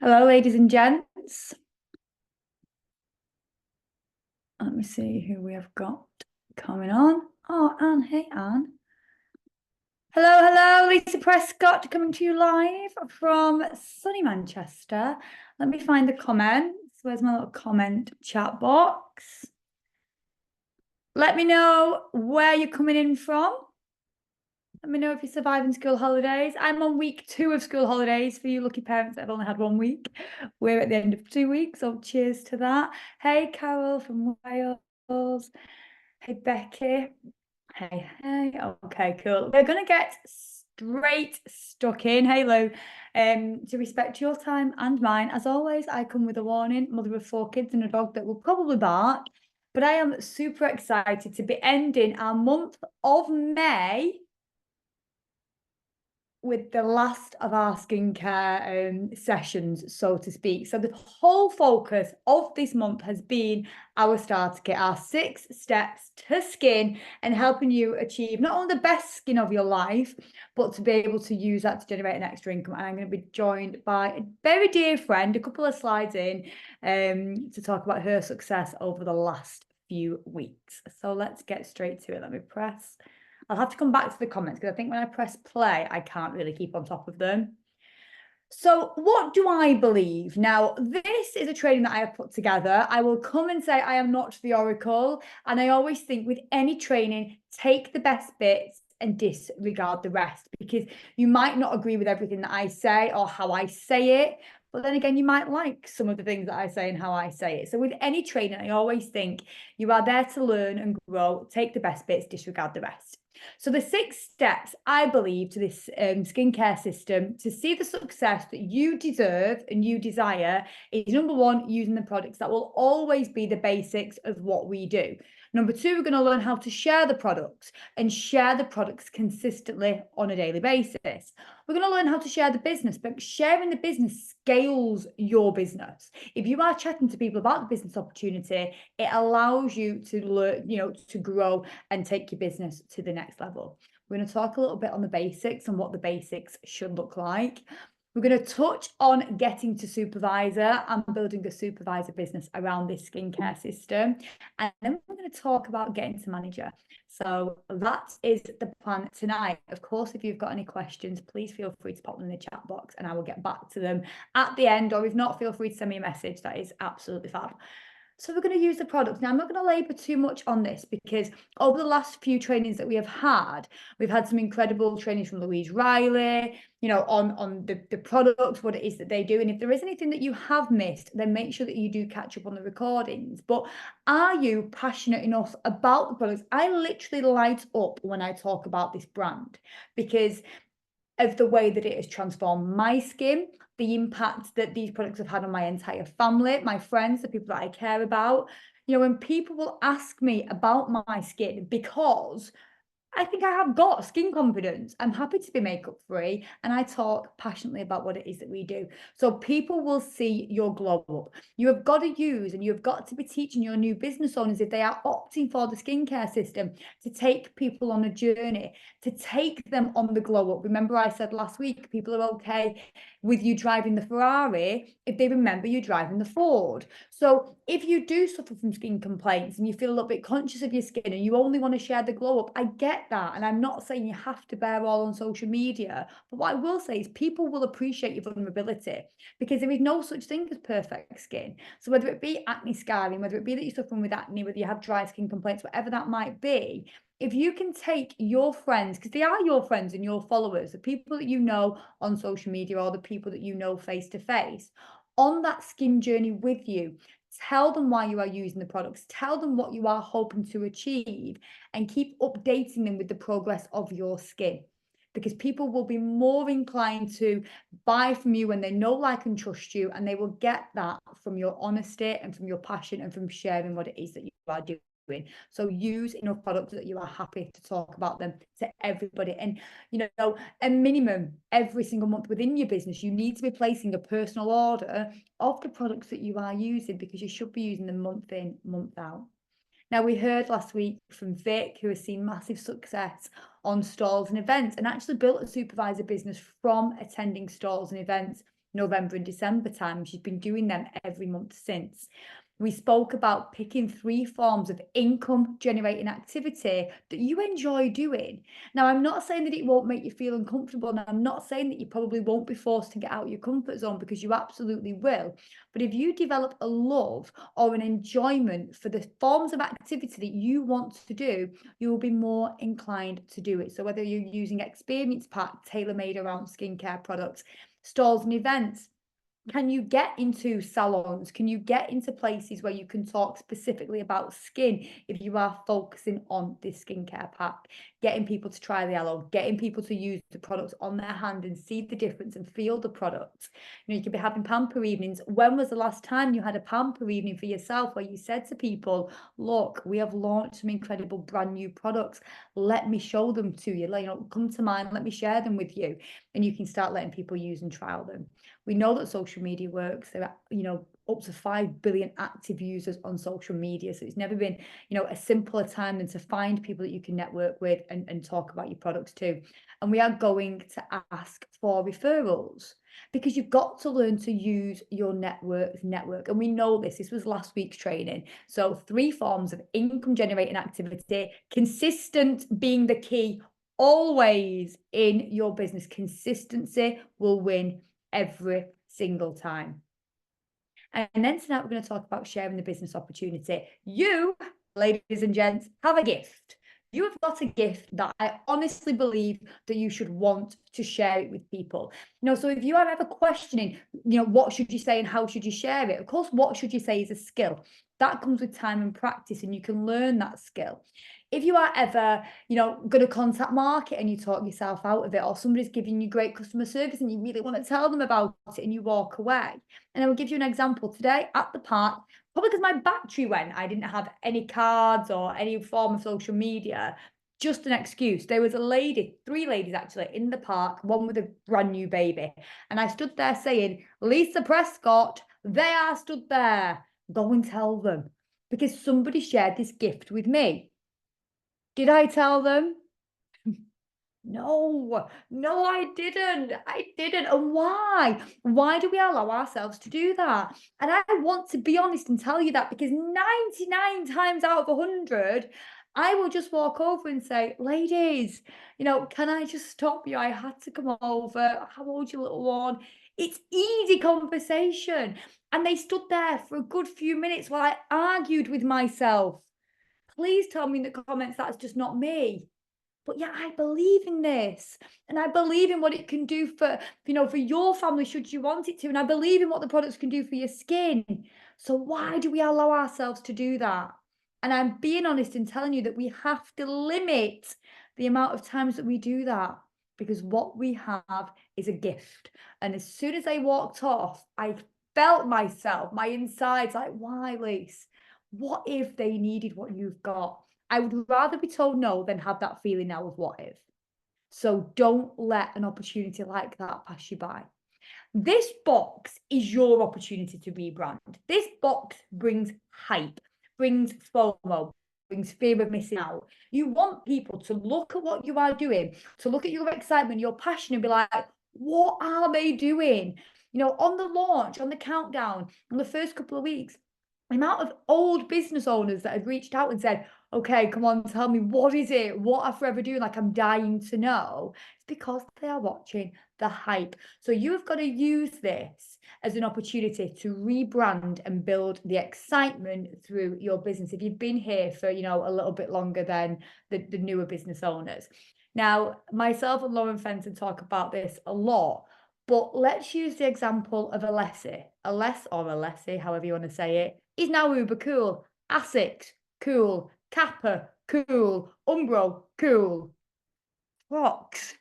Hello, ladies and gents. Let me see who we have got coming on. Oh, Anne. Hey, Anne. Hello, Lisa Prescott coming to you live from sunny Manchester. Let me find the comments. Where's my little comment chat box? Let me know where you're coming in from. Let me know if you're surviving school holidays. I'm on week 2 of school holidays for you lucky parents that have only had 1 week. We're at the end of 2 weeks, so cheers to that. Hey, Carol from Wales. Hey, Becky. Hey. Okay, cool. We're going to get straight stuck in. Hey, Lou. To respect your time and mine, as always, I come with a warning. Mother of 4 kids and a dog that will probably bark. But I am super excited to be ending our month of May with the last of our skincare sessions, so to speak. So the whole focus of this month has been our starter kit, our 6 steps to skin, and helping you achieve not only the best skin of your life, but to be able to use that to generate an extra income. And I'm going to be joined by a very dear friend, a couple of slides in, to talk about her success over the last few weeks. So let's get straight to it. Let me press. I'll have to come back to the comments because I think when I press play, I can't really keep on top of them. So what do I believe? Now, this is a training that I have put together. I will come and say I am not the oracle. And I always think with any training, take the best bits and disregard the rest, because you might not agree with everything that I say or how I say it. But then again, you might like some of the things that I say and how I say it. So with any training, I always think you are there to learn and grow. Take the best bits, disregard the rest. So the 6 steps, I believe, to this skincare system to see the success that you deserve and you desire is, number 1, using the products. That will always be the basics of what we do. Number 2, we're going to learn how to share the products and share the products consistently on a daily basis. We're going to learn how to share the business, but sharing the business scales your business. If you are chatting to people about the business opportunity, it allows you to learn, to grow and take your business to the next level. We're going to talk a little bit on the basics and what the basics should look like. We're going to touch on getting to supervisor and building a supervisor business around this skincare system. And then we're going to talk about getting to manager. So that is the plan tonight. Of course, if you've got any questions, please feel free to pop them in the chat box and I will get back to them at the end. Or if not, feel free to send me a message. That is absolutely fab. So we're going to use the products. Now, I'm not going to labour too much on this because over the last few trainings that we have had, we've had some incredible trainings from Louise Riley, on the products, what it is that they do. And if there is anything that you have missed, then make sure that you do catch up on the recordings. But are you passionate enough about the products? I literally light up when I talk about this brand because of the way that it has transformed my skin, the impact that these products have had on my entire family, my friends, the people that I care about. When people will ask me about my skin, because I think I have got skin confidence. I'm happy to be makeup free and I talk passionately about what it is that we do. So people will see your glow up. You have got to use and you've got to be teaching your new business owners, if they are opting for the skincare system, to take people on a journey, to take them on the glow up. Remember I said last week, people are okay with you driving the Ferrari if they remember you driving the Ford. So if you do suffer from skin complaints and you feel a little bit conscious of your skin and you only want to share the glow up, I get that. And I'm not saying you have to bear all on social media. But what I will say is people will appreciate your vulnerability because there is no such thing as perfect skin. So whether it be acne scarring, whether it be that you're suffering with acne, whether you have dry skin complaints, whatever that might be, if you can take your friends, because they are your friends and your followers, the people that you know on social media or the people that you know face to face, on that skin journey with you, tell them why you are using the products, tell them what you are hoping to achieve, and keep updating them with the progress of your skin. Because people will be more inclined to buy from you when they know, like, and trust you, and they will get that from your honesty and from your passion and from sharing what it is that you are doing. So use enough products that you are happy to talk about them to everybody. And a minimum every single month within your business, you need to be placing a personal order of the products that you are using, because you should be using them month in, month out. Now, we heard last week from Vic, who has seen massive success on stalls and events and actually built a supervisor business from attending stalls and events November and December time. She's been doing them every month since. We spoke about picking 3 forms of income generating activity that you enjoy doing. Now, I'm not saying that it won't make you feel uncomfortable, and I'm not saying that you probably won't be forced to get out of your comfort zone, because you absolutely will. But if you develop a love or an enjoyment for the forms of activity that you want to do, you will be more inclined to do it. So whether you're using experience pack tailor-made around skincare products, stalls and events, can you get into salons? Can you get into places where you can talk specifically about skin if you are focusing on this skincare pack? Getting people to try the aloe, getting people to use the products on their hand and see the difference and feel the products. You know, you could be having pamper evenings. When was the last time you had a pamper evening for yourself where you said to people, look, we have launched some incredible brand new products. Let me show them to you. Like, you know, come to mine, let me share them with you. And you can start letting people use and trial them. We know that social media works. There are, you know, up to 5 billion active users on social media. So it's never been, you know, a simpler time than to find people that you can network with and talk about your products too. And we are going to ask for referrals, because you've got to learn to use your network. And we know this was last week's training. So 3 forms of income generating activity, consistent being the key always in your business. Consistency will win every single time. And then tonight we're going to talk about sharing the business opportunity. You, ladies and gents, have a gift. You have got a gift that I honestly believe that you should want to share it with people. You know, so if you are ever questioning, you know, what should you say and how should you share it? Of course, what should you say is a skill. That comes with time and practice, and you can learn that skill. If you are ever, you know, going to contact market and you talk yourself out of it, or somebody's giving you great customer service and you really want to tell them about it and you walk away. And I will give you an example today at the park, probably because my battery went, I didn't have any cards or any form of social media. Just an excuse. There was a lady, 3 ladies actually, in the park, one with a brand new baby. And I stood there saying, Lisa Prescott, they are stood there. Go and tell them. Because somebody shared this gift with me. Did I tell them? No, no, I didn't. I didn't. And why? Why do we allow ourselves to do that? And I want to be honest and tell you that, because 99 times out of 100, I will just walk over and say, ladies, you know, can I just stop you? I had to come over. How old's your little one? It's easy conversation. And they stood there for a good few minutes while I argued with myself. Please tell me in the comments that's just not me. But yeah, I believe in this, and I believe in what it can do for, you know, for your family should you want it to, and I believe in what the products can do for your skin. So why do we allow ourselves to do that? And I'm being honest in telling you that we have to limit the amount of times that we do that, because what we have is a gift. And as soon as I walked off, I felt myself, my insides, like, why, Lise? What if they needed what you've got? I would rather be told no than have that feeling now of what if. So don't let an opportunity like that pass you by. This box is your opportunity to rebrand. This box brings hype, brings FOMO, brings fear of missing out. You want people to look at what you are doing, to look at your excitement, your passion, and be like, what are they doing? You know, on the launch, on the countdown, on the first couple of weeks, the amount of old business owners that had reached out and said, okay, come on, tell me, what is it? What are Forever doing? Like, I'm dying to know. It's because they are watching the hype. So you have got to use this as an opportunity to rebrand and build the excitement through your business. If you've been here for, you know, a little bit longer than the newer business owners. Now, myself and Lauren Fenton talk about this a lot, but let's use the example of Alessi. Alessi, however you want to say it, is now uber cool. Asics, cool. Kappa, cool. Umbro, cool. Crocs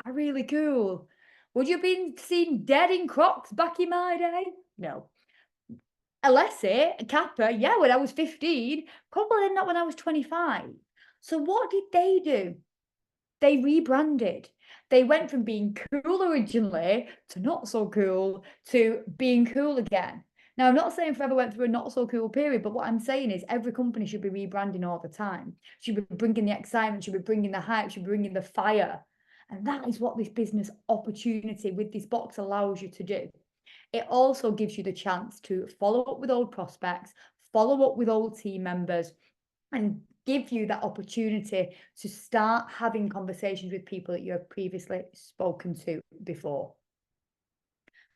are really cool. Would you have been seen dead in Crocs back in my day? No. Alessi, Kappa, yeah, when I was 15, probably not when I was 25. So what did they do? They rebranded. They went from being cool originally to not so cool to being cool again. Now, I'm not saying Forever went through a not so cool period, but what I'm saying is every company should be rebranding all the time. Should be bringing the excitement, should be bringing the hype, should be bringing the fire. And that is what this business opportunity with this box allows you to do. It also gives you the chance to follow up with old prospects, follow up with old team members, and give you that opportunity to start having conversations with people that you have previously spoken to before.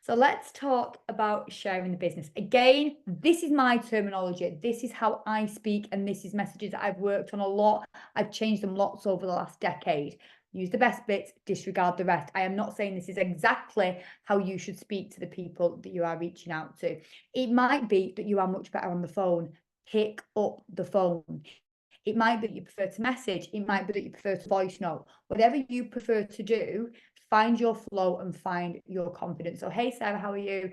So let's talk about sharing the business. Again, this is my terminology. This is how I speak, and this is messages that I've worked on a lot. I've changed them lots over the last decade. Use the best bits, disregard the rest. I am not saying this is exactly how you should speak to the people that you are reaching out to. It might be that you are much better on the phone. Pick up the phone. It might be that you prefer to message. It might be that you prefer to voice note. Whatever you prefer to do, find your flow and find your confidence. So, hey, Sarah, how are you?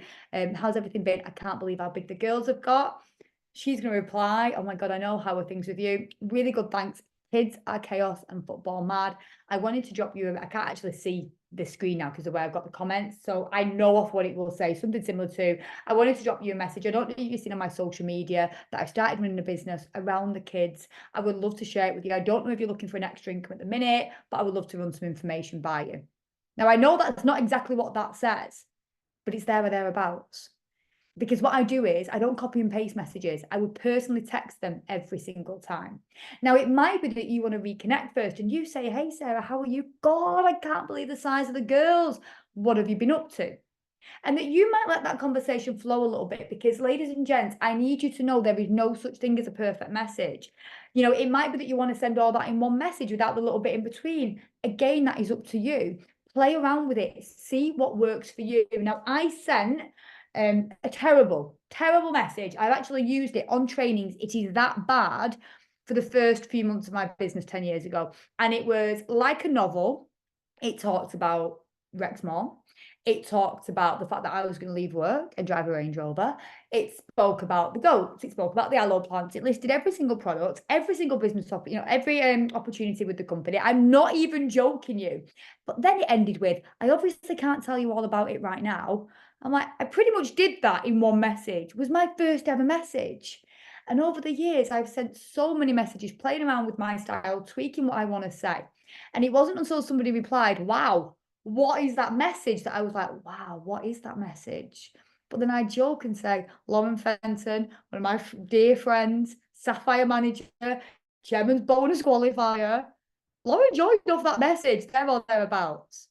How's everything been? I can't believe how big the girls have got. She's going to reply, oh my God, I know, how are things with you? Really good, thanks. Kids are chaos and football mad. I wanted to drop you, I can't actually see the screen now because of where I've got the comments. So I know off what it will say, something similar to, I wanted to drop you a message. I don't know if you've seen on my social media that I've started running a business around the kids. I would love to share it with you. I don't know if you're looking for an extra income at the minute, but I would love to run some information by you. Now, I know that's not exactly what that says, but it's there or thereabouts. Because what I do is I don't copy and paste messages. I would personally text them every single time. Now, it might be that you want to reconnect first and you say, hey, Sarah, how are you? God, I can't believe the size of the girls. What have you been up to? And that you might let that conversation flow a little bit, because, ladies and gents, I need you to know there is no such thing as a perfect message. You know, it might be that you want to send all that in one message without the little bit in between. Again, that is up to you. Play around with it. See what works for you. Now, I sent a terrible message. I've actually used it on trainings. It is that bad for the first few months of my business 10 years ago. And it was like a novel. It talked about Wrexham. It talked about the fact that I was going to leave work and drive a Range Rover. It spoke about the goats. It spoke about the aloe plants. It listed every single product, every single business topic, every opportunity with the company. I'm not even joking you. But then it ended with, I obviously can't tell you all about it right now. I'm like, I pretty much did that in one message. It was my first ever message. And over the years, I've sent so many messages, playing around with my style, tweaking what I want to say. And it wasn't until somebody replied, wow, what is that message, that I was like, wow, what is that message? But then I joke and say, Lauren Fenton, one of my dear friends, Sapphire manager, Chairman's bonus qualifier. Lauren joined off that message, there or thereabouts.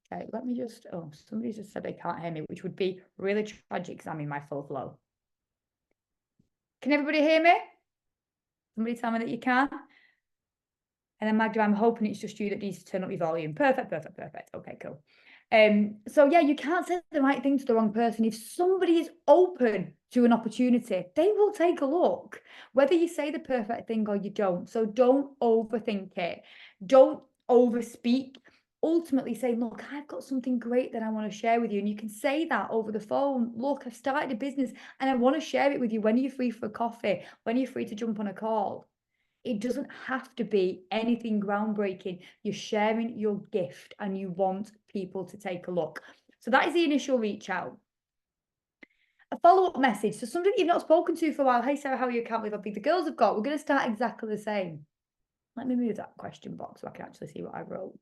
Okay, let me just, oh, somebody just said they can't hear me, which would be really tragic because I'm in my full flow. Can everybody hear me? Somebody tell me that you can. And then Magda, I'm hoping it's just you that needs to turn up your volume. Perfect. Okay, cool. So yeah, you can't say the right thing to the wrong person. If somebody is open to an opportunity, they will take a look, whether you say the perfect thing or you don't. So don't overthink it. Don't overspeak. Ultimately say, look, I've got something great that I want to share with you. And you can say that over the phone. Look, I've started a business and I want to share it with you. When are you free for a coffee? When are you free to jump on a call? It doesn't have to be anything groundbreaking. You're sharing your gift and you want people to take a look. So that is the initial reach out. A follow-up message. So somebody you've not spoken to for a while. Hey, Sarah, how are you? Can't believe how big the girls have got. We're going to start exactly the same. Let me move that question box so I can actually see what I wrote.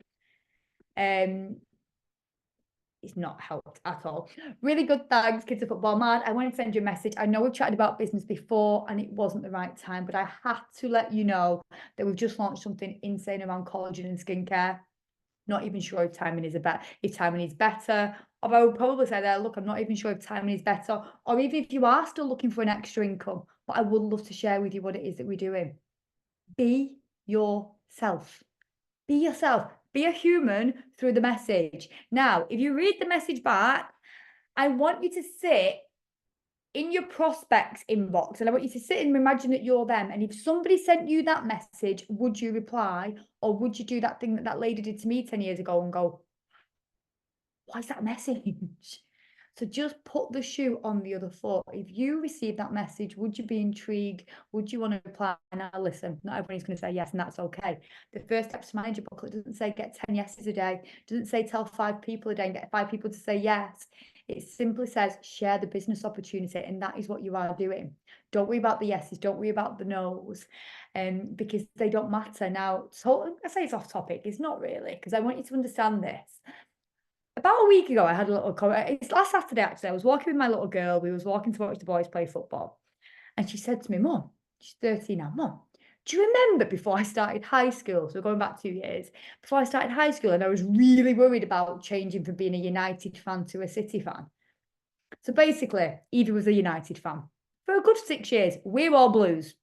It's not helped at all. Really good, thanks. Kids are football mad. I want to send you a message. I know we've chatted about business before and it wasn't the right time, but I had to let you know that we've just launched something insane around collagen and skincare. Not even sure if timing is better. Or I would probably say there, look, I'm not even sure if timing is better, or even if you are still looking for an extra income, but I would love to share with you what it is that we're doing. Be yourself. Be yourself. Be a human through the message. Now, if you read the message back, I want you to sit in your prospects inbox and I want you to sit and imagine that you're them. And if somebody sent you that message, would you reply, or would you do that thing that that lady did to me 10 years ago and go, what is that message? So just put the shoe on the other foot. If you receive that message, would you be intrigued? Would you want to reply? Now, listen, not everybody's going to say yes, and that's okay. The first steps to manager booklet doesn't say get 10 yeses a day. It doesn't say tell 5 people a day and get 5 people to say yes. It simply says share the business opportunity, and that is what you are doing. Don't worry about the yeses. Don't worry about the no's, because they don't matter. Now, so I say it's off topic. It's not really, because I want you to understand this. about a week ago, I had a little comment. It's last Saturday, actually. I was walking with my little girl. We was walking to watch the boys play football. And she said to me, Mum, she's 13 now, Mum, do you remember before I started high school? So going back 2 years, before I started high school, and I was really worried about changing from being a United fan to a City fan. So basically, Evie was a United fan. For a good 6 years, we're all Blues.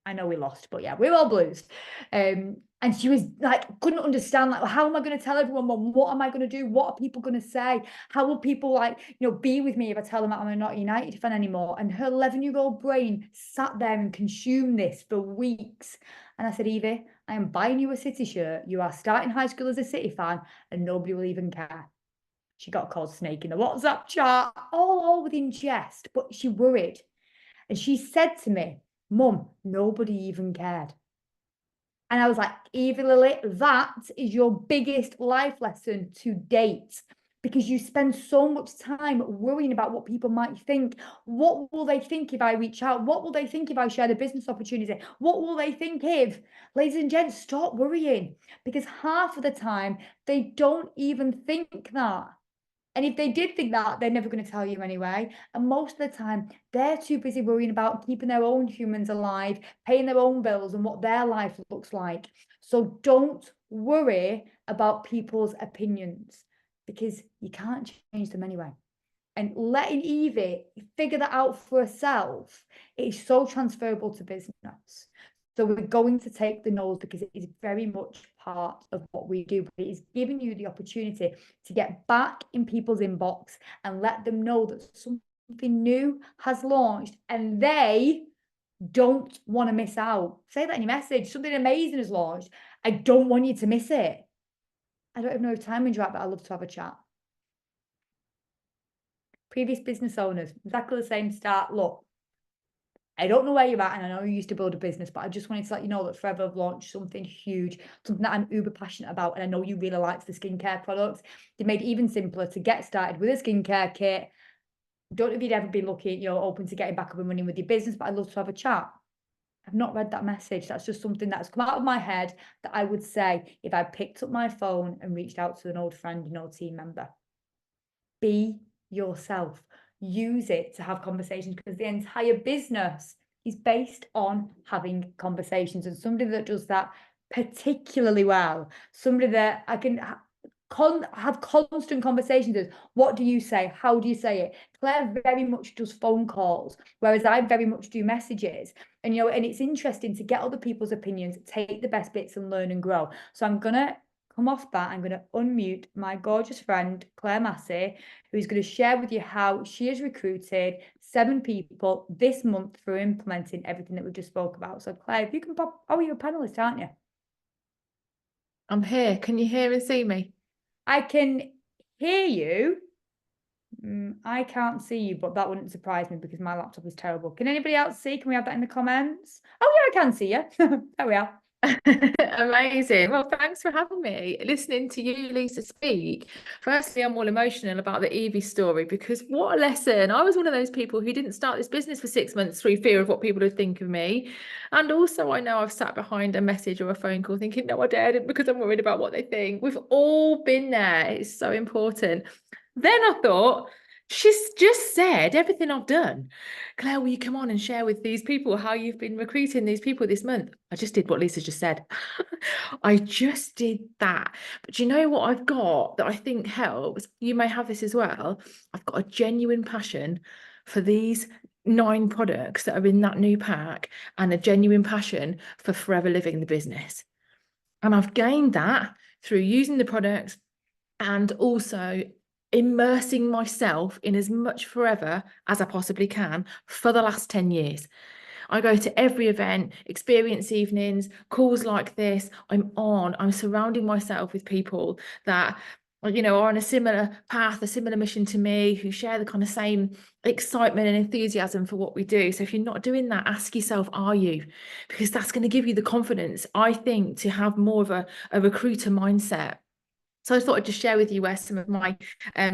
I know we lost, but yeah, we're all Blues. And she was like, couldn't understand, like, how am I going to tell everyone, Mum? What am I going to do? What are people going to say? How will people, like, be with me if I tell them that I'm not a United fan anymore? And her 11-year-old brain sat there and consumed this for weeks. And I said, Evie, I am buying you a City shirt. You are starting high school as a City fan, and nobody will even care. She got called snake in the WhatsApp chat, all within jest, but she worried. And she said to me, Mum, nobody even cared. And I was like, Evie Lily, that is your biggest life lesson to date, because you spend so much time worrying about what people might think. What will they think if I reach out? What will they think if I share the business opportunity? What will they think if? Ladies and gents, stop worrying, because half of the time they don't even think that. And if they did think that, they're never going to tell you anyway. And most of the time, they're too busy worrying about keeping their own humans alive, paying their own bills, and what their life looks like. So don't worry about people's opinions, because you can't change them anyway. And letting Evie figure that out for herself, it is so transferable to business. So we're going to take the no's because it is very much part of what we do, but it is giving you the opportunity to get back in people's inbox and let them know that something new has launched and they don't want to miss out. Say that in your message. Something amazing has launched. I don't want you to miss it. I don't even know if time is right, but I'd love to have a chat. Previous business owners, exactly the same start. Look, I don't know where you're at, and I know you used to build a business, but I just wanted to let you know that Forever have launched something huge, something that I'm uber passionate about, and I know you really liked the skincare products. They made it even simpler to get started with a skincare kit. Don't know if you'd ever been looking, open to getting back up and running with your business, but I'd love to have a chat. I've not read that message. That's just something that's come out of my head that I would say if I picked up my phone and reached out to an old friend, team member. Be yourself. Use it to have conversations, because the entire business is based on having conversations, and somebody that does that particularly well, somebody that I can have constant conversations with. What do you say? How do you say it? Claire very much does phone calls, whereas I very much do messages. And and it's interesting to get other people's opinions, take the best bits and learn and grow. So I'm gonna come off that. I'm going to unmute my gorgeous friend, Claire Massey, who's going to share with you how she has recruited 7 people this month through implementing everything that we just spoke about. So Claire, if you can pop, you're a panelist, aren't you? I'm here. Can you hear and see me? I can hear you. I can't see you, but that wouldn't surprise me because my laptop is terrible. Can anybody else see? Can we have that in the comments? Oh yeah, I can see you. There we are. Amazing. Well, thanks for having me. Listening to you, Lisa, speak. Firstly, I'm all emotional about the Evie story, because what a lesson. I was one of those people who didn't start this business for 6 months through fear of what people would think of me. And also, I know I've sat behind a message or a phone call thinking, no, I dared, because I'm worried about what they think. We've all been there. It's so important. Then I thought, she's just said everything I've done. Claire, will you come on and share with these people how you've been recruiting these people this month? I just did what Lisa just said. I just did that. But do you know what I've got that I think helps? You may have this as well. I've got a genuine passion for these 9 products that are in that new pack, and a genuine passion for forever living the business. And I've gained that through using the products and also immersing myself in as much forever as I possibly can for the last 10 years. I go to every event, experience evenings, calls like this. I'm surrounding myself with people that are on a similar path, a similar mission to me, who share the kind of same excitement and enthusiasm for what we do. So if you're not doing that, ask yourself, are you? Because that's going to give you the confidence, I think, to have more of a recruiter mindset. So I thought I'd just share with you where some of my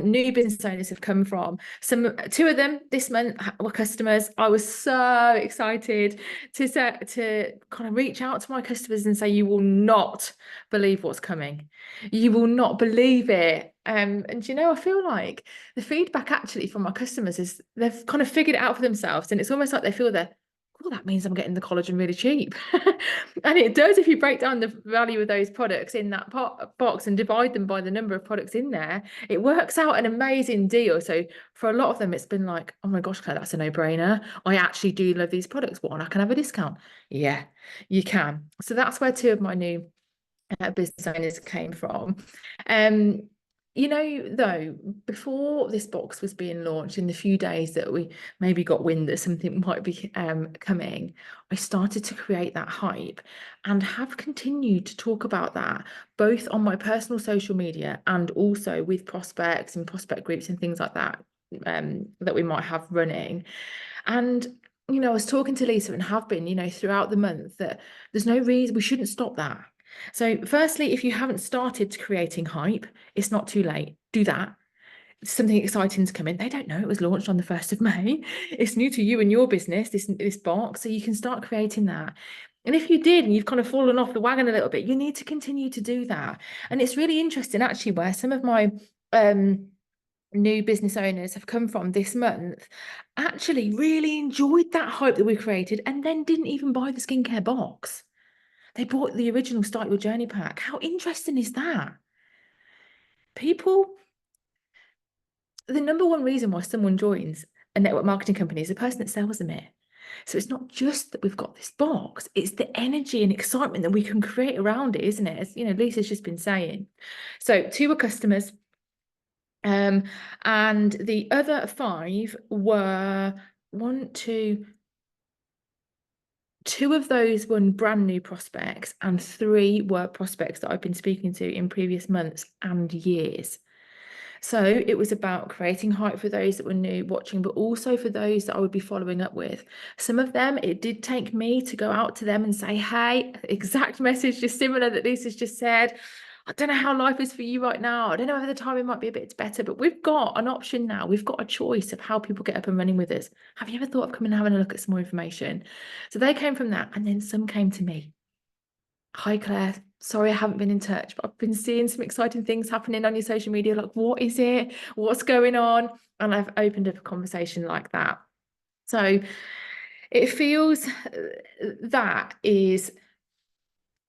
new business owners have come from. 2 of them this month were customers. I was so excited to kind of reach out to my customers and say, you will not believe what's coming. You will not believe it. And you know, I feel like the feedback actually from our customers is they've kind of figured it out for themselves, and it's almost like they feel that, oh, that means I'm getting the collagen really cheap. And it does if you break down the value of those products in that box and divide them by the number of products in there, it works out an amazing deal. So for a lot of them, it's been like, oh my gosh, Claire, that's a no-brainer. I actually do love these products. What, and I can have a discount? Yeah, you can. So that's where two of my new business owners came from. You know, though, before this box was being launched, in the few days that we maybe got wind that something might be coming, I started to create that hype and have continued to talk about that both on my personal social media and also with prospects and prospect groups and things like that that we might have running. And you know, I was talking to Lisa and have been, you know, throughout the month, that there's no reason we shouldn't stop that. So firstly, if you haven't started creating hype, it's not too late. Do that. Something exciting's coming. They don't know it was launched on the 1st of May. It's new to you and your business, this box. So you can start creating that. And if you did and you've kind of fallen off the wagon a little bit, you need to continue to do that. And it's really interesting actually where some of my new business owners have come from this month actually really enjoyed that hype that we created and then didn't even buy the skincare box. They bought the original Start Your Journey pack. How interesting is that? People, the number one reason why someone joins a network marketing company is the person that sells them it. So it's not just that we've got this box, it's the energy and excitement that we can create around it, isn't it? As you know, Lisa's just been saying. So 2 were customers, and the other 5 were 2 of those were brand new prospects, and 3 were prospects that I've been speaking to in previous months and years. So it was about creating hype for those that were new watching, but also for those that I would be following up with. Some of them, it did take me to go out to them and say, hey, exact message, just similar that Lisa's just said. I don't know how life is for you right now. I don't know whether the timing might be a bit better, but we've got an option now. We've got a choice of how people get up and running with us. Have you ever thought of coming and having a look at some more information? So they came from that, and then some came to me. Hi, Claire. Sorry, I haven't been in touch, but I've been seeing some exciting things happening on your social media. Like, what is it? What's going on? And I've opened up a conversation like that. So it feels that is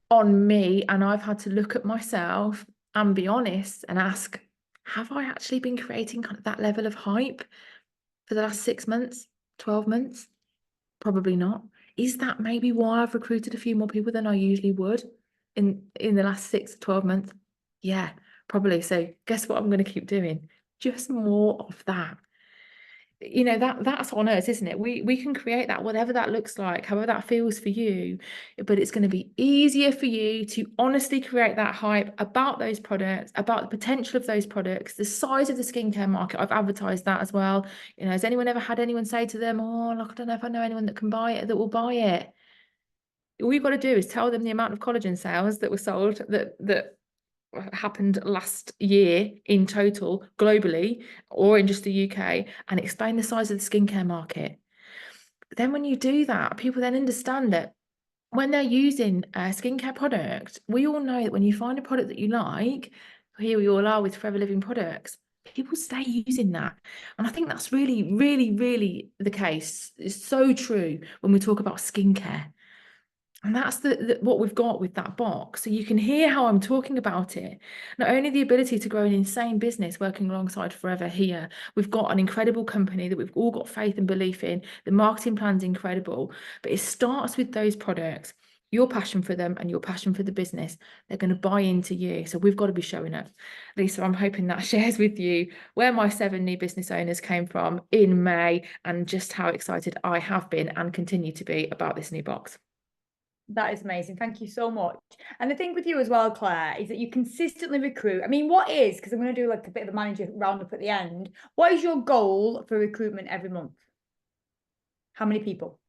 on me, and I've had to look at myself and be honest and ask, have I actually been creating kind of that level of hype for the last 6 months, 12 months? Probably not. Is that maybe why I've recruited a few more people than I usually would in the last 6 to 12 months? Yeah, probably. So guess what I'm going to keep doing? Just more of that. You know, that's on us, isn't it? We can create that, whatever that looks like, however that feels for you, but it's going to be easier for you to honestly create that hype about those products, about the potential of those products, the size of the skincare market. I've advertised that as well. You know, has anyone ever had anyone say to them, oh, look, I don't know if I know anyone that can buy it, that will buy it? All you've got to do is tell them the amount of collagen sales that were sold that happened last year in total globally or in just the UK, and explain the size of the skincare market. But then when you do that, people then understand that when they're using a skincare product, we all know that when you find a product that you like, here we all are with Forever Living products, people stay using that. And I think that's really, really, really the case. It's so true when we talk about skincare. And that's what we've got with that box. So you can hear how I'm talking about it. Not only the ability to grow an insane business working alongside Forever here, we've got an incredible company that we've all got faith and belief in. The marketing plan's incredible, but it starts with those products, your passion for them and your passion for the business. They're going to buy into you. So we've got to be showing up. Lisa, I'm hoping that shares with you where my 7 new business owners came from in May and just how excited I have been and continue to be about this new box. That is amazing. Thank you so much. And the thing with you as well, Claire, is that you consistently recruit. I mean, because I'm going to do like a bit of a manager roundup at the end. What is your goal for recruitment every month? How many people?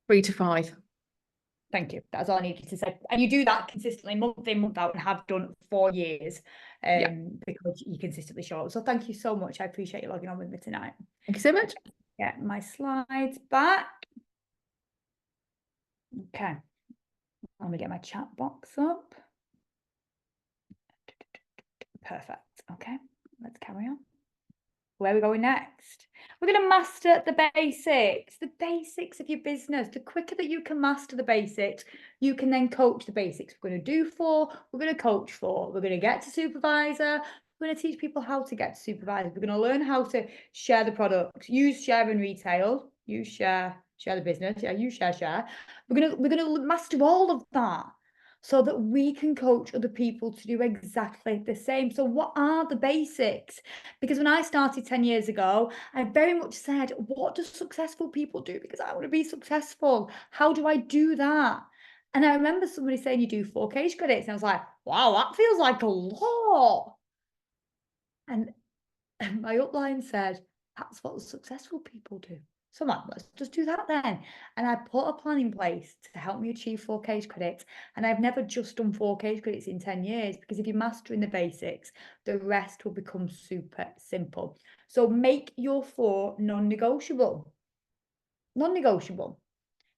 3 to 5. Thank you. That's all I needed to say. And you do that consistently, month in, month out, and have done for years, Yeah. because you consistently show up. So thank you so much. I appreciate you logging on with me tonight. Thank you so much. Get my slides back. Okay. Let me get my chat box up. Perfect. Okay, let's carry on. Where are we going next? We're going to master the basics of your business. The quicker that you can master the basics, you can then coach the basics. We're going to do 4, we're going to coach 4. We're going to get to supervisor. We're going to teach people how to get to supervisor. We're going to learn how to share the products, use share in retail, use share the business. Yeah, use share. We're going to master all of that, so that we can coach other people to do exactly the same. So what are the basics? Because when I started 10 years ago, I very much said, what do successful people do? Because I want to be successful. How do I do that? And I remember somebody saying you do 4 case credits. And I was like, wow, that feels like a lot. And my upline said, that's what successful people do. So I'm like, let's just do that then. And I put a plan in place to help me achieve 4 case credits. And I've never just done 4 case credits in 10 years, because if you're mastering the basics, the rest will become super simple. So make your 4 non-negotiable. Non-negotiable.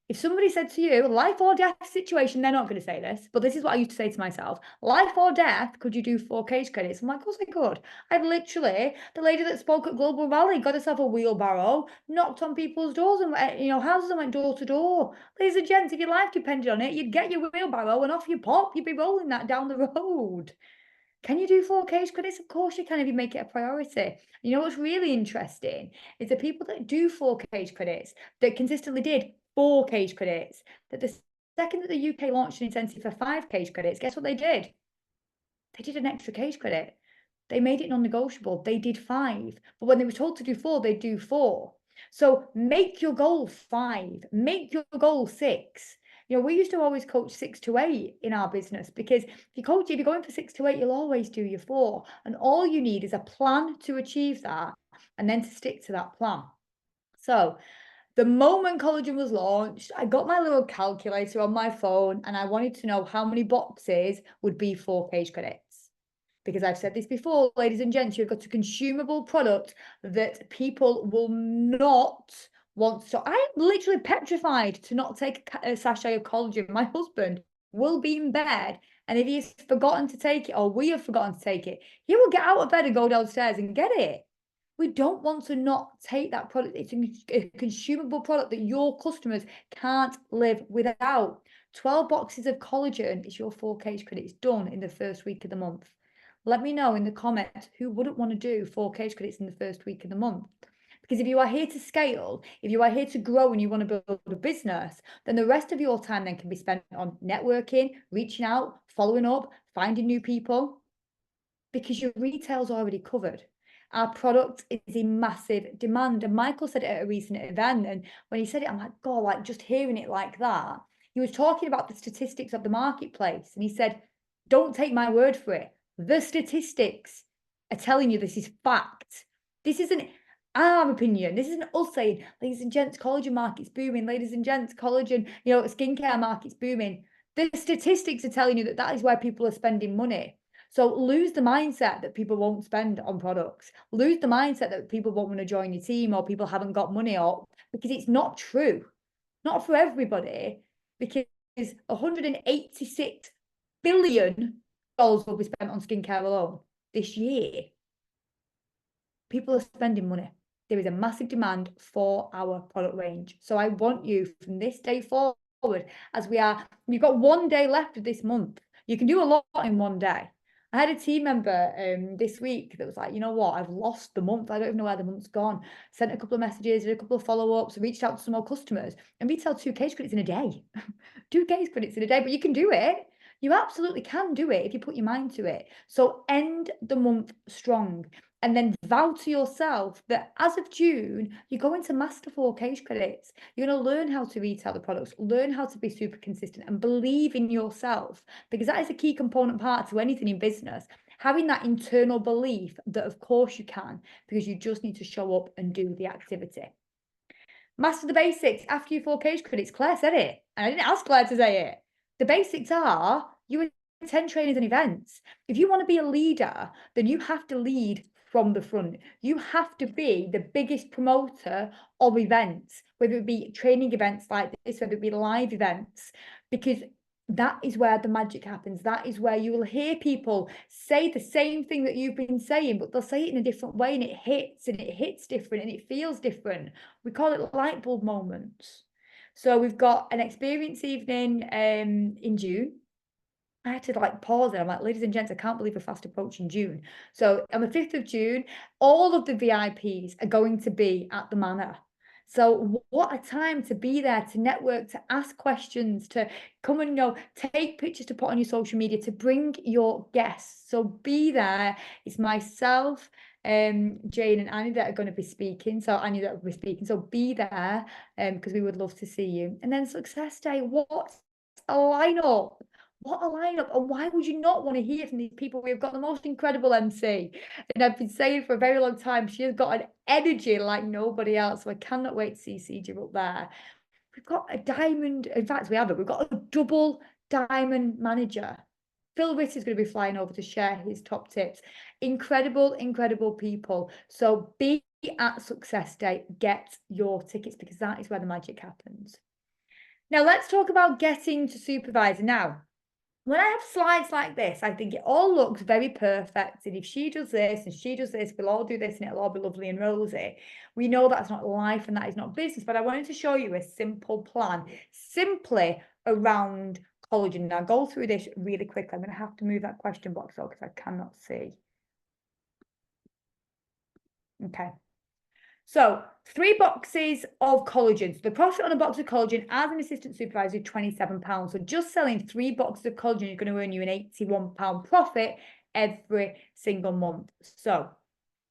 If somebody said to you, life or death situation, they're not going to say this, but this is what I used to say to myself: life or death, could you do 4 case credits? I'm like, of course I could. I've literally, the lady that spoke at Global Rally got herself a wheelbarrow, knocked on people's doors and, houses, and went door to door. Ladies and gents, if your life depended on it, you'd get your wheelbarrow and off you pop. You'd be rolling that down the road. Can you do 4 case credits? Of course you can, if you make it a priority. You know what's really interesting is the people that do 4 case credits, that consistently did 4 case credits, that the second that the UK launched an incentive for 5 case credits, guess what they did? They did an extra case credit. They made it non-negotiable. They did 5. But when they were told to do 4, they do 4. So make your goal 5, make your goal 6. We used to always coach 6 to 8 in our business, because if you're going for 6 to 8, you'll always do your 4. And all you need is a plan to achieve that, and then to stick to that plan. So the moment collagen was launched, I got my little calculator on my phone, and I wanted to know how many boxes would be 4 case credits. Because I've said this before, ladies and gents, you've got a consumable product that people will not want to. I am literally petrified to not take a sachet of collagen. My husband will be in bed, and if he's forgotten to take it, or we have forgotten to take it, he will get out of bed and go downstairs and get it. We don't want to not take that product. It's a consumable product that your customers can't live without. 12 boxes of collagen is your 4 case credits done in the first week of the month. Let me know in the comments who wouldn't want to do 4 case credits in the first week of the month. Because if you are here to scale, if you are here to grow and you want to build a business, then the rest of your time then can be spent on networking, reaching out, following up, finding new people, because your retail's already covered. Our product is in massive demand. And Michael said it at a recent event. And when he said it, I'm like, God, like just hearing it like that. He was talking about the statistics of the marketplace. And he said, don't take my word for it. The statistics are telling you this is fact. This isn't our opinion. This isn't us saying, ladies and gents, collagen market's booming. Ladies and gents, collagen, skincare market's booming. The statistics are telling you that that is where people are spending money. So lose the mindset that people won't spend on products. Lose the mindset that people won't want to join your team, or people haven't got money, or because it's not true. Not for everybody, because $186 billion will be spent on skincare alone this year. People are spending money. There is a massive demand for our product range. So I want you from this day forward, as we've got 1 day left of this month. You can do a lot in 1 day. I had a team member this week that was like, you know what, I've lost the month. I don't even know where the month's gone. Sent a couple of messages, did a couple of follow-ups, reached out to some more customers, and retail 2 case credits in a day. 2 case credits in a day, but you can do it. You absolutely can do it if you put your mind to it. So end the month strong, and then vow to yourself that as of June, you're going to master 4 case credits. You're going to learn how to retail the products, learn how to be super consistent, and believe in yourself, because that is a key component part to anything in business. Having that internal belief that of course you can, because you just need to show up and do the activity. Master the basics after your 4 case credits. Claire said it, and I didn't ask Claire to say it. The basics are you attend trainings and events. If you want to be a leader, then you have to lead from the front. You have to be the biggest promoter of events, whether it be training events like this, whether it be live events, because that is where the magic happens. That is where you will hear people say the same thing that you've been saying, but they'll say it in a different way, and it hits different, and it feels different. We call it light bulb moments. So we've got an experience evening in June. I had to like pause it. I'm like, ladies and gents, I can't believe we're fast approaching June. So on the 5th of June, all of the VIPs are going to be at the Manor. So what a time to be there, to network, to ask questions, to come and, take pictures to put on your social media, to bring your guests. So be there. It's myself, Jane and Annie that are going to be speaking. So Annie that will be speaking. So be there, because we would love to see you. And then success day, what a lineup. What a lineup. And why would you not want to hear from these people? We've got the most incredible MC. And I've been saying for a very long time, she has got an energy like nobody else. So I cannot wait to see CJ up there. We've got a diamond. In fact, we have it. We've got a double diamond manager. Phil Ritt is going to be flying over to share his top tips. Incredible, incredible people. So be at Success Day. Get your tickets, because that is where the magic happens. Now, let's talk about getting to supervisor. Now, when I have slides like this, I think it all looks very perfect. And if she does this and she does this, we'll all do this and it'll all be lovely and rosy. We know that's not life and that is not business, but I wanted to show you a simple plan, simply around collagen. Now, go through this really quickly. I'm going to have to move that question box out because I cannot see. Okay. So 3 boxes of collagen. So the profit on a box of collagen as an assistant supervisor is £27. So just selling 3 boxes of collagen is going to earn you an £81 profit every single month. So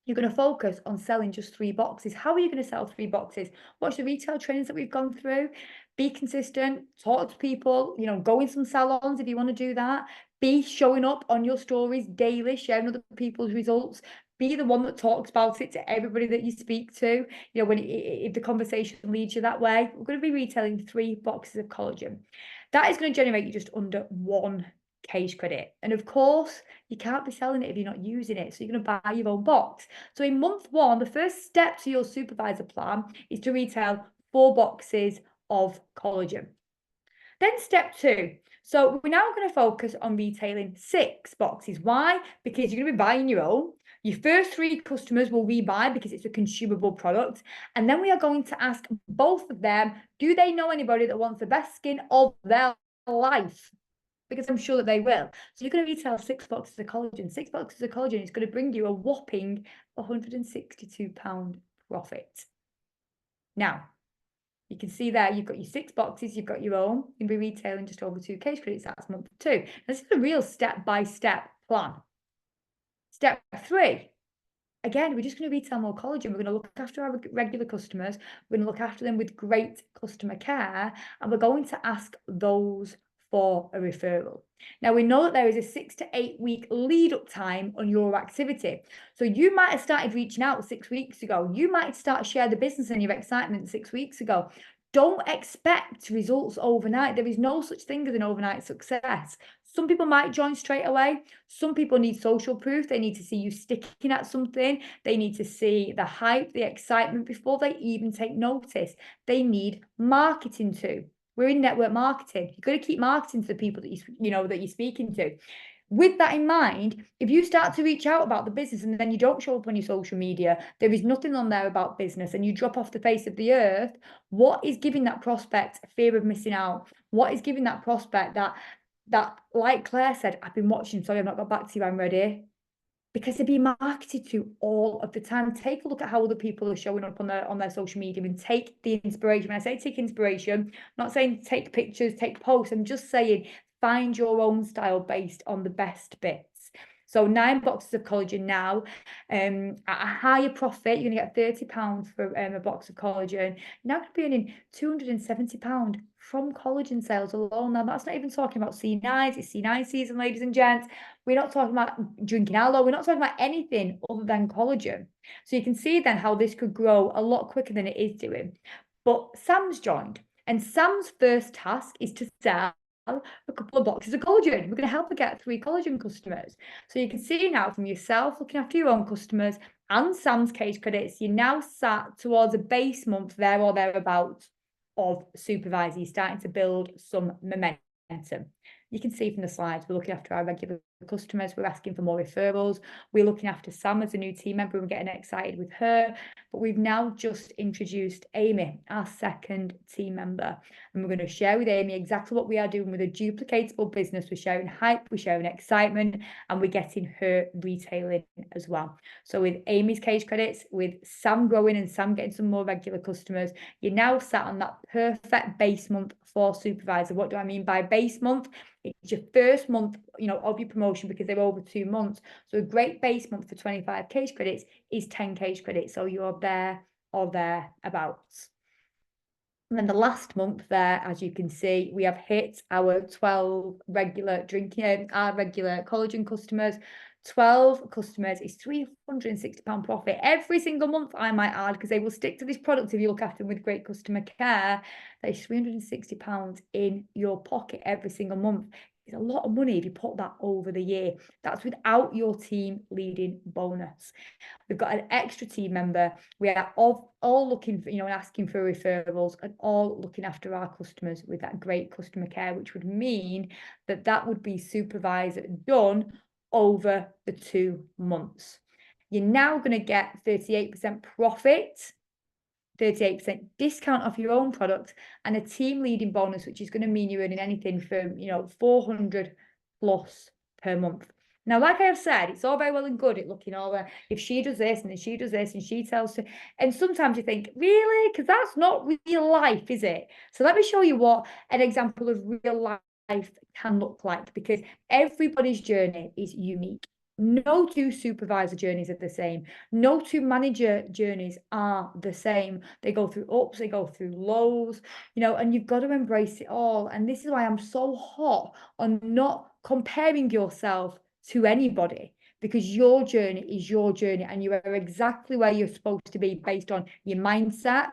you're going to focus on selling just 3 boxes. How are you going to sell 3 boxes? Watch the retail trainings that we've gone through. Be consistent, talk to people, go in some salons if you want to do that. Be showing up on your stories daily, sharing other people's results. Be the one that talks about it to everybody that you speak to. If the conversation leads you that way, we're going to be retailing 3 boxes of collagen. That is going to generate you just under 1 case credit. And of course, you can't be selling it if you're not using it. So you're going to buy your own box. So in month 1, the first step to your supervisor plan is to retail 4 boxes of collagen. Then step 2. So we're now going to focus on retailing 6 boxes. Why? Because you're going to be buying your own. Your first 3 customers will rebuy because it's a consumable product. And then we are going to ask both of them, do they know anybody that wants the best skin of their life? Because I'm sure that they will. So you're going to retail 6 boxes of collagen. 6 boxes of collagen is going to bring you a whopping £162 profit. Now, you can see there, you've got your 6 boxes, you've got your own. You'll be retailing just over 2 case credits. That's month 2. This is a real step-by-step plan. Step 3. Again, we're just going to retail more collagen. We're going to look after our regular customers. We're going to look after them with great customer care. And we're going to ask those for a referral. Now, we know that there is a 6 to 8 week lead up time on your activity. So you might have started reaching out 6 weeks ago. You might start to share the business and your excitement 6 weeks ago. Don't expect results overnight. There is no such thing as an overnight success. Some people might join straight away. Some people need social proof. They need to see you sticking at something. They need to see the hype, the excitement before they even take notice. They need marketing too. We're in network marketing. You've got to keep marketing to the people that that you're speaking to. With that in mind, if you start to reach out about the business and then you don't show up on your social media, there is nothing on there about business, and you drop off the face of the earth, what is giving that prospect a fear of missing out? What is giving that prospect that, like Claire said, I've been watching, sorry, I've not got back to you, I'm ready. Because they're being marketed to all of the time. Take a look at how other people are showing up on their social media and take the inspiration. When I say take inspiration, I'm not saying take pictures, take posts. I'm just saying find your own style based on the best bits. So 9 boxes of collagen now, at a higher profit, you're going to get £30 for a box of collagen. Now going to be earning £270 from collagen sales alone. Now that's not even talking about C9s. It's C9 season, ladies and gents. We're not talking about drinking aloe. We're not talking about anything other than collagen. So you can see then how this could grow a lot quicker than it is doing. But Sam's joined, and Sam's first task is to sell a couple of boxes of collagen. We're going to help her get 3 collagen customers. So you can see now from yourself looking after your own customers and Sam's case credits, you're now sat towards a base month there or thereabouts of supervisor. You're starting to build some momentum. momentum. You can see from the slides, we're looking after our regular customers, we're asking for more referrals, we're looking after Sam as a new team member, we're getting excited with her, but we've now just introduced Amy, our second team member, and we're going to share with Amy exactly what we are doing with a duplicatable business. We're sharing hype, we're sharing excitement, and we're getting her retailing as well. So with Amy's case credits, with Sam growing and Sam getting some more regular customers, you're now sat on that perfect base month for supervisor. What do I mean by base month? It's your first month, of your promotion because they're over 2 months. So a great base month for 25 case credits is 10 case credits. So you're there or thereabouts. And then the last month there, as you can see, we have hit our 12 regular our regular collagen customers. 12 customers is £360 profit every single month, I might add, because they will stick to this product if you look after them with great customer care. That is £360 in your pocket every single month. It's a lot of money if you put that over the year. That's without your team leading bonus. We've got an extra team member. We are all looking for, and asking for referrals and all looking after our customers with that great customer care, which would mean that would be supervisor done over the 2 months. You're now going to get 38% profit, 38% discount off your own product, and a team leading bonus, which is going to mean you're earning anything from 400 plus per month. Now, like I have said, it's all very well and good at looking over if she does this and then she does this and she tells her, and sometimes you think, really? Because that's not real life, is it? So let me show you what an example of real life can look like, because everybody's journey is unique. No two supervisor journeys are the same. No two manager journeys are the same. They go through ups, they go through lows, and you've got to embrace it all. And this is why I'm so hot on not comparing yourself to anybody, because your journey is your journey and you are exactly where you're supposed to be based on your mindset,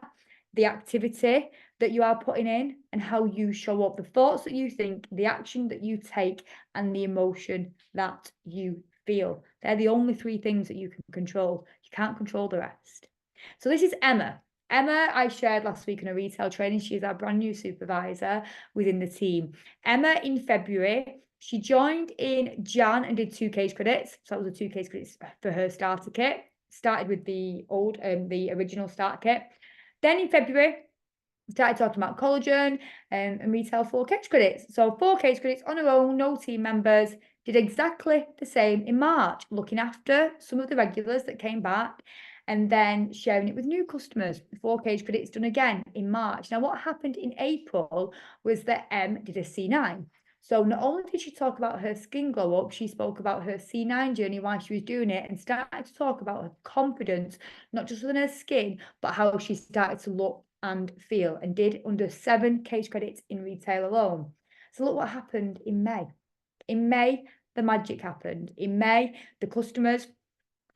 the activity that you are putting in, and how you show up, the thoughts that you think, the action that you take, and the emotion that you feel. They're the only 3 things that you can control. You can't control the rest. So this is Emma. Emma, I shared last week in a retail training. She's our brand new supervisor within the team. Emma, in February, she joined in Jan and did 2 case credits. So that was a 2 case credits for her starter kit. Started with the original starter kit. Then in February, started talking about collagen and retail 4 case credits. So 4 case credits on her own, no team members. Did exactly the same in March, looking after some of the regulars that came back and then sharing it with new customers. 4 case credits done again in March. Now, what happened in April was that Em did a C9. So not only did she talk about her skin glow up, she spoke about her C9 journey while she was doing it and started to talk about her confidence, not just within her skin, but how she started to look and feel, and did under 7 case credits in retail alone. So look what happened in May. In May, the magic happened. In May, the customers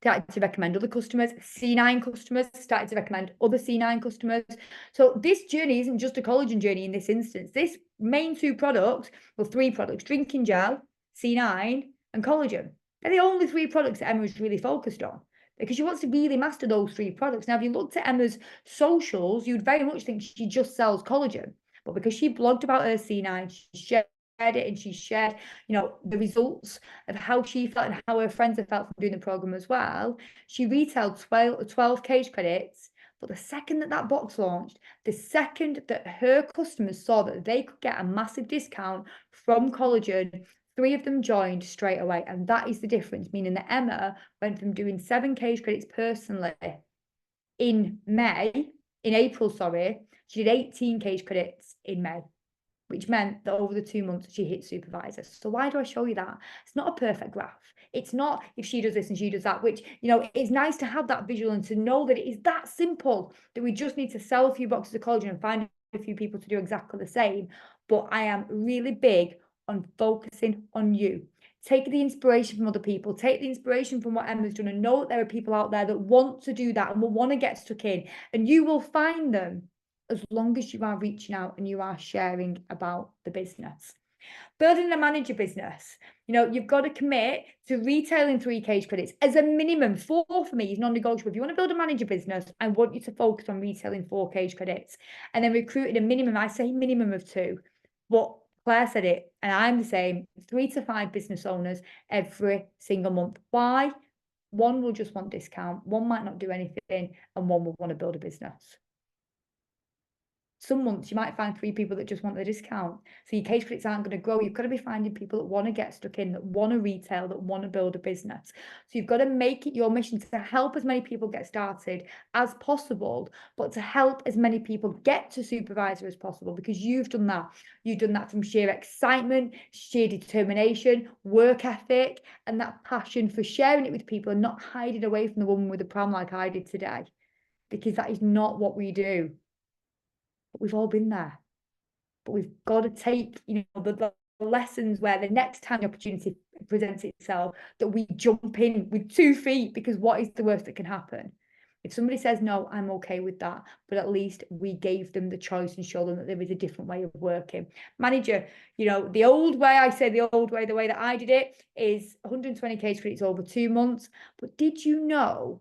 started to recommend other customers. C9 customers started to recommend other C9 customers. So this journey isn't just a collagen journey in this instance. This main 2 products, well, 3 products, drinking gel, C9, and collagen. They're the only 3 products that Emma was really focused on, because she wants to really master those 3 products. Now, if you looked at Emma's socials, you'd very much think she just sells collagen. But because she blogged about her C9, she shared it, and she shared, the results of how she felt and how her friends have felt from doing the program as well. She retailed 12 case credits. But the second that box launched, the second that her customers saw that they could get a massive discount from collagen, 3 of them joined straight away. And that is the difference, meaning that Emma went from doing 7 case credits personally in April, she did 18 case credits in May, which meant that over the 2 months she hit supervisor. So why do I show you that? It's not a perfect graph. It's not if she does this and she does that, which, it's nice to have that visual and to know that it is that simple, that we just need to sell a few boxes of collagen and find a few people to do exactly the same. But I am really big on focusing on you. Take the inspiration from other people, take the inspiration from what Emma's done, and know that there are people out there that want to do that and will want to get stuck in, and you will find them as long as you are reaching out and you are sharing about the business. Building a manager business, you've got to commit to retailing 3 case credits as a minimum. 4 for me is non-negotiable. If you want to build a manager business, I want you to focus on retailing 4 case credits and then recruiting a minimum, I say minimum of 2, but Claire said it, and I'm the same, 3 to 5 business owners every single month. Why? One will just want discount, one might not do anything, and one will want to build a business. Some months you might find 3 people that just want the discount. So your case credits aren't going to grow. You've got to be finding people that want to get stuck in, that want to retail, that want to build a business. So you've got to make it your mission to help as many people get started as possible, but to help as many people get to supervisor as possible, because you've done that. You've done that from sheer excitement, sheer determination, work ethic, and that passion for sharing it with people and not hiding away from the woman with the pram like I did today, because that is not what we do. But we've all been there. But we've got to take, the lessons where the next time the opportunity presents itself, that we jump in with 2 feet, because what is the worst that can happen? If somebody says no, I'm okay with that, but at least we gave them the choice and showed them that there is a different way of working. Manager, the old way, the way that I did it is 120 case credits over 2 months. But did you know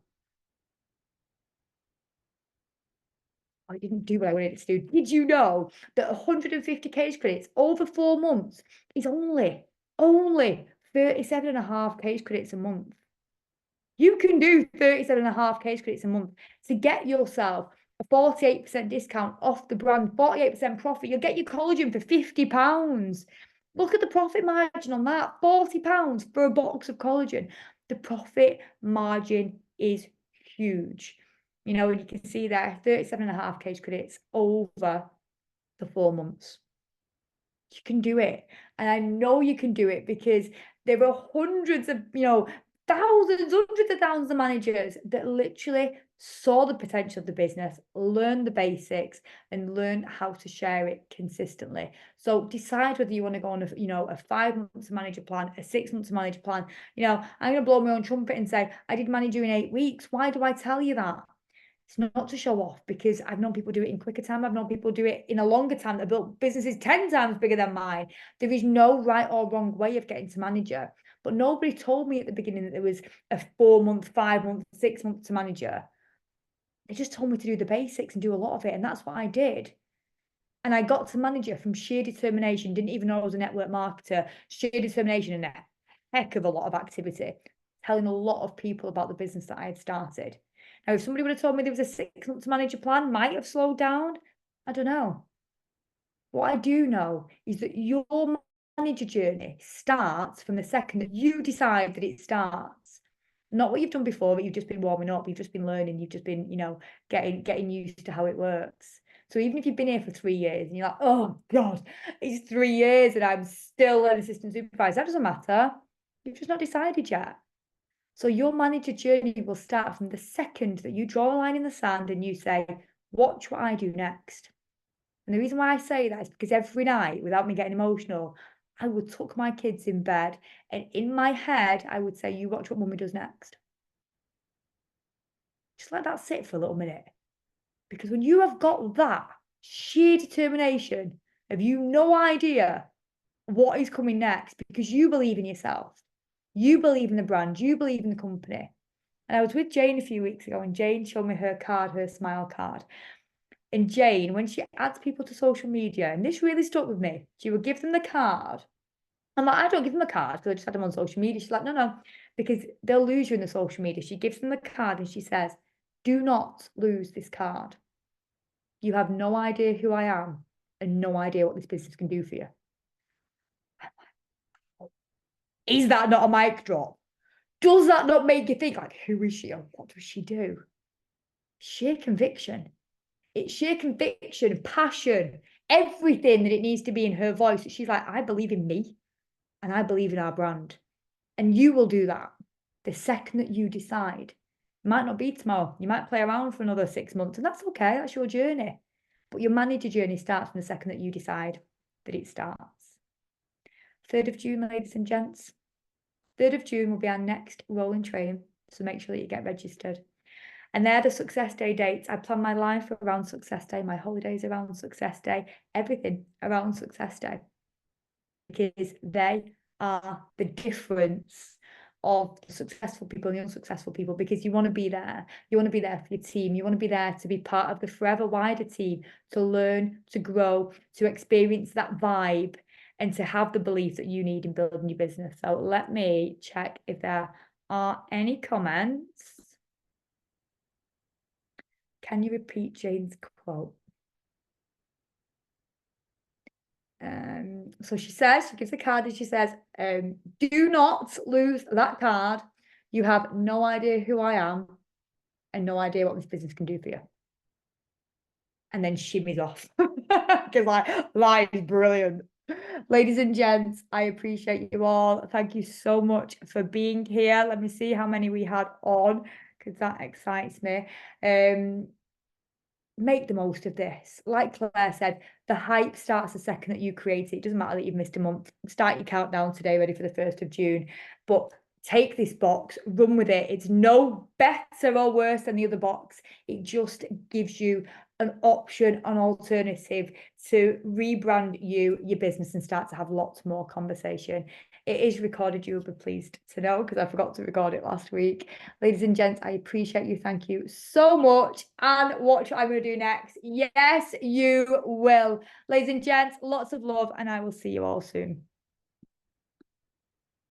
I didn't do what I wanted it to do? Did you know that 150 case credits over 4 months is only 37.5 case credits a month? You can do 37.5 case credits a month to get yourself a 48% discount off the brand, 48% profit. You'll get your collagen for £50. Look at the profit margin on that, £40 for a box of collagen. The profit margin is huge. And you can see there, 37.5 case credits over the 4 months. You can do it. And I know you can do it because there are hundreds of, hundreds of thousands of managers that literally saw the potential of the business, learned the basics, and learned how to share it consistently. So decide whether you want to go on a 5 months manager plan, a 6 months manager plan. I'm going to blow my own trumpet and say, I did manage you in 8 weeks. Why do I tell you that? It's not to show off, because I've known people do it in quicker time. I've known people do it in a longer time that built businesses 10 times bigger than mine. There is no right or wrong way of getting to manager. But nobody told me at the beginning that there was a 4 month, 5 month, 6 month to manager. They just told me to do the basics and do a lot of it. And that's what I did. And I got to manager from sheer determination. Didn't even know I was a network marketer. Sheer determination and a heck of a lot of activity. Telling a lot of people about the business that I had started. Now, if somebody would have told me there was a 6 month manager plan, might have slowed down. I don't know. What I do know is that your manager journey starts from the second that you decide that it starts. Not what you've done before, but you've just been warming up, you've just been learning, you've just been, getting used to how it works. So even if you've been here for 3 years and you're like, oh God, it's 3 years and I'm still an assistant supervisor, that doesn't matter. You've just not decided yet. So your manager journey will start from the second that you draw a line in the sand and you say, watch what I do next. And the reason why I say that is because every night, without me getting emotional, I would tuck my kids in bed, and in my head, I would say, you watch what mummy does next. Just let that sit for a little minute. Because when you have got that sheer determination of no idea what is coming next, because you believe in yourself, you believe in the brand, you believe in the company. And I was with Jane a few weeks ago, and Jane showed me her card, her smile card. And Jane, when she adds people to social media, and this really stuck with me, she would give them the card. I'm like, I don't give them a card because I just had them on social media. She's like, no, because they'll lose you in the social media. She gives them the card and she says, do not lose this card. You have no idea who I am and no idea what this business can do for you. Is that not a mic drop? Does that not make you think, like, who is she and what does she do? Sheer conviction. It's sheer conviction, passion, everything that it needs to be in her voice. She's like, I believe in me and I believe in our brand. And you will do that the second that you decide. It might not be tomorrow. You might play around for another 6 months, and that's okay. That's your journey. But your manager journey starts from the second that you decide that it starts. 3rd of June, ladies and gents. 3rd of June will be our next rolling train. So make sure that you get registered. And they're the Success Day dates. I plan my life around Success Day, my holidays around Success Day, everything around Success Day. Because they are the difference of the successful people and the unsuccessful people, because you want to be there. You want to be there for your team. You want to be there to be part of the forever wider team, to learn, to grow, to experience that vibe. and to have the belief that you need in building your business. So let me check if there are any comments. Can you repeat Jane's quote? So she says, she gives a card and she says, do not lose that card. You have no idea who I am and no idea what this business can do for you. And then shimmies off. Because that is brilliant. Ladies and gents, I appreciate you all. Thank you so much for being here. Let me see how many we had on, because that excites me. Make the most of this. Like Claire said, the hype starts the second that you create it. It doesn't matter that you've missed a month. Start your countdown today, ready for the 1st of June. But take this box, run with it. It's no better or worse than the other box. It just gives you an option, an alternative to rebrand your business and start to have lots more conversation. It is recorded, you'll be pleased to know, because I forgot to record it last week. Ladies and gents, I appreciate you. Thank you so much. And watch what I'm going to do next. Yes, you will. Ladies and gents, lots of love, and I will see you all soon.